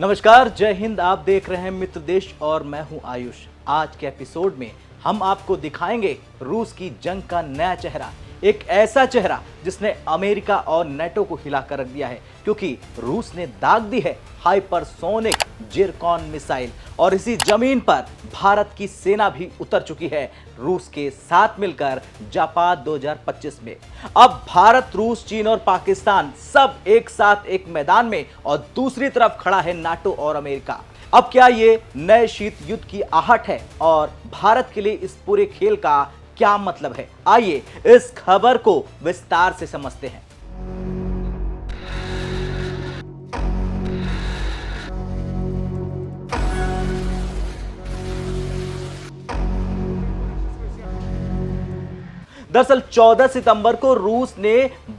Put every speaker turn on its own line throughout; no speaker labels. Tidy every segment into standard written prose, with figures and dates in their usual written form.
नमस्कार, जय हिंद। आप देख रहे हैं मित्र देश और मैं हूं आयुष। आज के एपिसोड में हम आपको दिखाएंगे रूस की जंग का नया चेहरा, एक ऐसा चेहरा जिसने अमेरिका और नेटो को हिलाकर रख दिया है, क्योंकि रूस ने दाग दी है हाइपरसोनिक जिरकॉन मिसाइल और इसी जमीन पर भारत की सेना भी उतर चुकी है रूस के साथ मिलकर जापान 2025 में। अब भारत, रूस, चीन और पाकिस्तान सब एक साथ एक मैदान में और दूसरी तरफ खड़ा है नाटो और अमेरिका। अब क्या ये नए शीत युद्ध की आहट है और भारत के लिए इस पूरे खेल का क्या मतलब है? आइए इस खबर को विस्तार से समझते हैं। दरअसल 14 सितंबर को रूस ने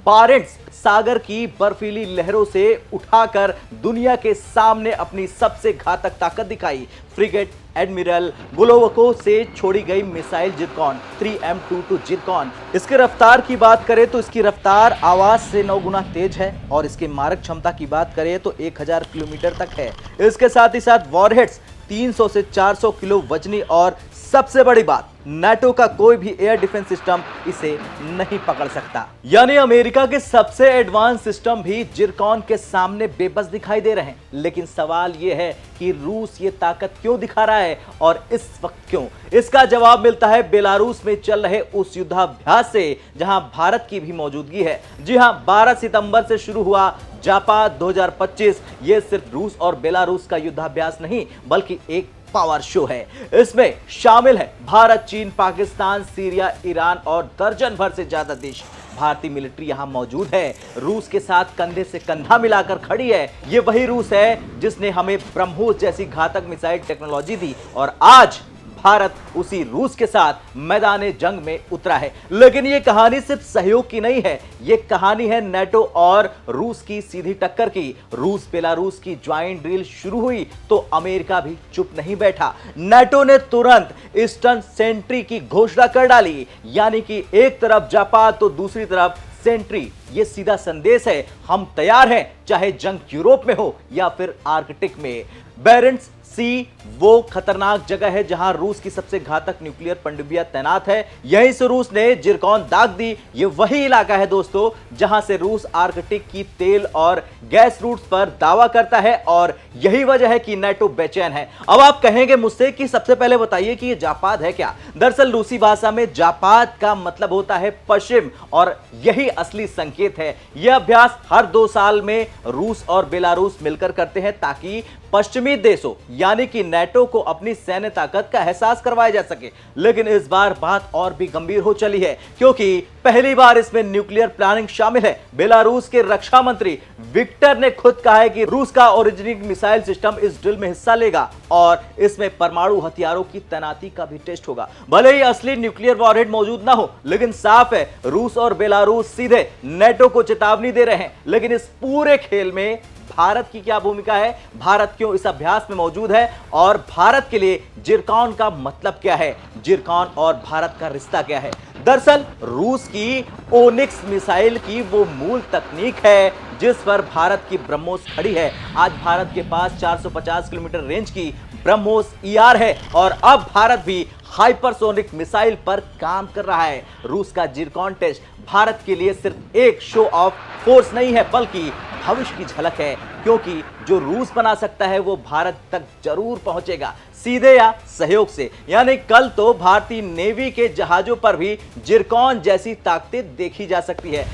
बारेंट्स सागर की बर्फीली लहरों से उठाकर दुनिया के सामने अपनी सबसे घातक ताकत दिखाई। फ्रिगेट एडमिरल गुलोवको से छोड़ी गई मिसाइल जिरकॉन 3M22 जिरकॉन। इसके रफ्तार की बात करें तो इसकी रफ्तार आवाज से 9 गुना तेज है और इसकी मारक क्षमता की बात करें तो 1000 किलोमीटर तक है। इसके साथ ही साथ वॉरहेड्स 300 से 400 किलो वजनी और सबसे बड़ी बात, नाटो का कोई भी एयर डिफेंस सिस्टम इसे नहीं पकड़ सकता। यानी अमेरिका के सबसे एडवांस सिस्टम भी जिरकॉन के सामने बेबस दिखाई दे रहे हैं। लेकिन सवाल यह है कि रूस ये ताकत क्यों दिखा रहा है और इस वक्त क्यों? इसका जवाब मिलता है बेलारूस में चल रहे उस युद्धाभ्यास से, जहां भारत की भी मौजूदगी है। जी हां, 12 सितंबर से शुरू हुआ जापान 2025 ये सिर्फ रूस और बेलारूस का युद्धाभ्यास नहीं बल्कि एक पावर शो है। इसमें शामिल है भारत, चीन, पाकिस्तान, सीरिया, ईरान और दर्जन भर से ज्यादा देश। भारतीय मिलिट्री यहां मौजूद है, रूस के साथ कंधे से कंधा मिलाकर खड़ी है। ये वही रूस है जिसने हमें ब्रह्मोस जैसी घातक मिसाइल टेक्नोलॉजी दी और आज भारत उसी रूस के साथ मैदान जंग में उतरा है। लेकिन ये कहानी सिर्फ सहयोग की नहीं है, ये कहानी है नेटो और रूस की सीधी टक्कर की। रूस बेलारूस की ज्वाइंट ड्रिल शुरू हुई तो अमेरिका भी चुप नहीं बैठा। नेटो ने तुरंत ईस्टर्न सेंट्री की घोषणा कर डाली, यानी कि एक तरफ जापान तो दूसरी तरफ सेंट्री। ये सीधा संदेश है, हम तैयार हैं, चाहे जंग यूरोप में हो या फिर आर्कटिक में। बैरेंट्स सी वो खतरनाक जगह है जहां रूस की सबसे घातक न्यूक्लियर पनडुब्बियां तैनात है। यहीं से रूस ने जिरकॉन दाग दी। ये वही इलाका है दोस्तों जहां से रूस आर्कटिक की तेल और गैस रूट्स पर दावा करता है और यही वजह है कि नाटो बेचैन है। अब आप कहेंगे मुझसे कि सबसे पहले बताइए कि ये जापान है क्या? दरअसल रूसी भाषा में जापान का मतलब होता है पश्चिम और यही असली संकेत है। यह अभ्यास हर 2 साल में रूस और बेलारूस मिलकर करते हैं ताकि पश्चिमी देशों यानी कि नेटो को अपनी सैन्य ताकत का एहसास करवाया जा सके। लेकिन इस बार बात और भी गंभीर हो चली है, क्योंकि पहली बार इसमें न्यूक्लियर प्लानिंग शामिल है। बेलारूस के रक्षा मंत्री विक्टर ने खुद कहा है कि रूस का ओरिजिनिक मिसाइल सिस्टम इस ड्रिल में हिस्सा लेगा और इसमें परमाणु हथियारों की तैनाती का भी टेस्ट होगा। भले ही असली न्यूक्लियर वॉरहेड मौजूद ना हो, लेकिन साफ है रूस और बेलारूस सीधे नेटो को चेतावनी दे रहे हैं। लेकिन इस पूरे खेल में भारत की क्या भूमिका है? भारत क्यों इस अभ्यास में मौजूद है और भारत के लिए जिरकॉन का मतलब क्या है? जिरकॉन और भारत का रिश्ता क्या है? दरअसल रूस की ओनिक्स मिसाइल की वो मूल तकनीक है जिस पर भारत की ब्रह्मोस खड़ी है। आज भारत के पास 450 किलोमीटर रेंज की ब्रह्मोस ER है और अब भारत भी हाइपरसोनिक मिसाइल पर काम कर रहा है। रूस का जिरकॉन टेस्ट भारत के लिए सिर्फ एक शो ऑफ फोर्स नहीं है बल्कि भविष्य की झलक है, क्योंकि जो रूस बना सकता है वो भारत तक जरूर पहुंचेगा, सीधे या सहयोग से। यानी कल तो भारतीय नेवी के जहाजों पर भी जिरकॉन जैसी ताकतें देखी जा सकती है।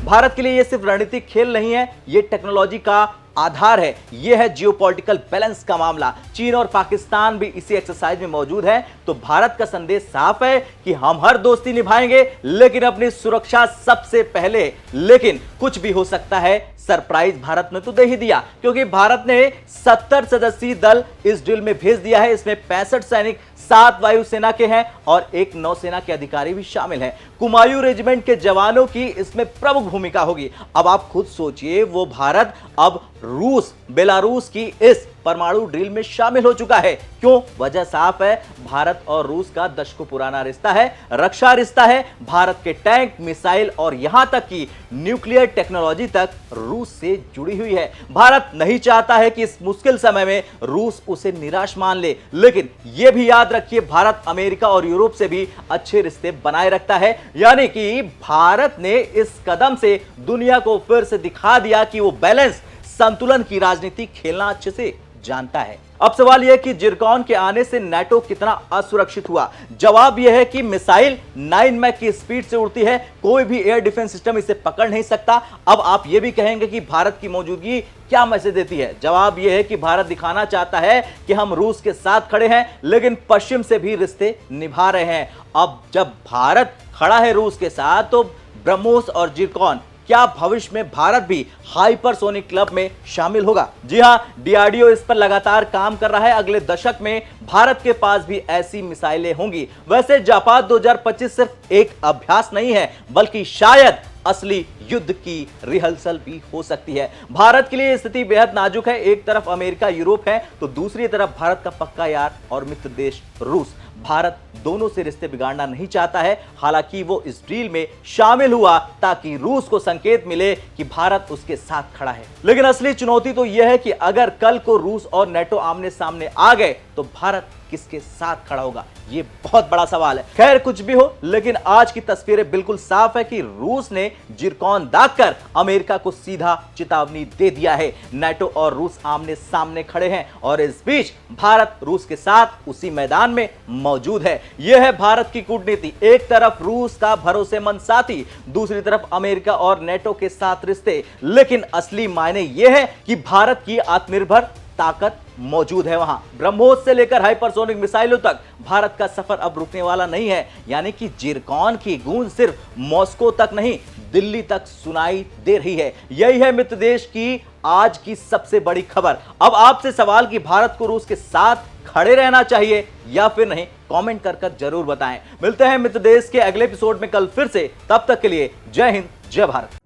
भारत के लिए यह सिर्फ रणनीतिक खेल नहीं है, यह टेक्नोलॉजी का आधार है। यह है जियोपॉलिटिकल बैलेंस का मामला। चीन और पाकिस्तान भी इसी एक्सरसाइज में मौजूद है, तो भारत का संदेश साफ है कि हम हर दोस्ती निभाएंगे लेकिन अपनी सुरक्षा सबसे पहले। लेकिन कुछ भी हो सकता है, सरप्राइज भारत ने तो दे ही दिया, क्योंकि भारत ने 70 सदस्यीय दल इस ड्रिल में भेज दिया है। इसमें 65 सैनिक 7 वायुसेना के हैं और एक नौसेना के अधिकारी भी शामिल हैं। कुमायूं रेजिमेंट के जवानों की इसमें प्रमुख भूमिका होगी। अब आप खुद सोचिए, वो भारत अब रूस, बेलारूस की इस परमाणु ड्रिल में शामिल हो चुका है। क्यों? वजह साफ है, भारत और रूस का दशकों पुराना रिश्ता है, रक्षा रिश्ता है। भारत के टैंक, मिसाइल और यहां तक कि न्यूक्लियर टेक्नोलॉजी तक रूस से जुड़ी हुई है। भारत नहीं चाहता है कि इस मुश्किल समय में रूस उसे निराश मान ले, लेकिन यह भी याद रखिए, भारत अमेरिका और यूरोप से भी अच्छे रिश्ते बनाए रखता है। यानी कि भारत ने इस कदम से दुनिया को फिर से दिखा दिया कि वो बैलेंस, संतुलन की राजनीति खेलना अच्छे से जानता है। अब सवाल यह है कि जिरकॉन के आने से नाटो कितना असुरक्षित हुआ। जवाब यह है कि मिसाइल 9 मैक की स्पीड से उड़ती है, कोई भी एयर डिफेंस सिस्टम इसे पकड़ नहीं सकता। अब आप यह भी कहेंगे कि भारत की मौजूदगी क्या मैसेज देती है? जवाब यह है कि भारत दिखाना चाहता है कि हम रूस के साथ खड़े हैं, लेकिन पश्चिम से भी रिश्ते निभा रहे हैं। अब जब भारत खड़ा है रूस के साथ, तो ब्रह्मोस और जिरकॉन, क्या भविष्य में भारत भी हाइपरसोनिक क्लब में शामिल होगा? जी हां, डीआरडीओ इस पर लगातार काम कर रहा है। अगले दशक में भारत के पास भी ऐसी मिसाइलें होंगी। वैसे जापान 2025 सिर्फ एक अभ्यास नहीं है, बल्कि शायद असली युद्ध की रिहर्सल भी हो सकती है। भारत के लिए स्थिति बेहद नाजुक है। एक तरफ अमेरिका, यूरोप है, तो दूसरी तरफ भारत का पक्का यार और मित्र देश रूस। भारत दोनों से रिश्ते बिगाड़ना नहीं चाहता है। हालांकि वो इस डील में शामिल हुआ ताकि रूस को संकेत मिले कि भारत उसके साथ खड़ा है। लेकिन असली चुनौती तो यह है कि अगर कल को रूस और नाटो आमने सामने आ गए, तो भारत किसके साथ खड़ा होगा? ये बहुत बड़ा सवाल है। खैर, कुछ भी हो, लेकिन आज की तस्वीरें बिल्कुल साफ है कि रूस ने जिरकॉन दागकर अमेरिका को सीधा चेतावनी दे दिया है। नाटो और रूस आमने सामने खड़े हैं और इस बीच भारत रूस के साथ उसी मैदान में मौजूद है। यह है भारत की कूटनीति। एक तरफ रूस का भरोसेमंद साथी, दूसरी तरफ अमेरिका और नाटो के साथ रिश्ते। लेकिन असली मायने यह है कि भारत की आत्मनिर्भर ताकत मौजूद है वहां। ब्रह्मोस से लेकर हाइपरसोनिक मिसाइलों तक भारत का सफर अब रुकने वाला नहीं है। यानी कि जिरकॉन की गूंज सिर्फ मॉस्को तक नहीं, दिल्ली तक सुनाई दे रही है। यही है मित्र देश की आज की सबसे बड़ी खबर। अब आपसे सवाल कि भारत को रूस के साथ खड़े रहना चाहिए या फिर नहीं, कमेंट कर जरूर बताएं। मिलते हैं मित्र देश के अगले एपिसोड में कल फिर से। तब तक के लिए जय हिंद, जय भारत।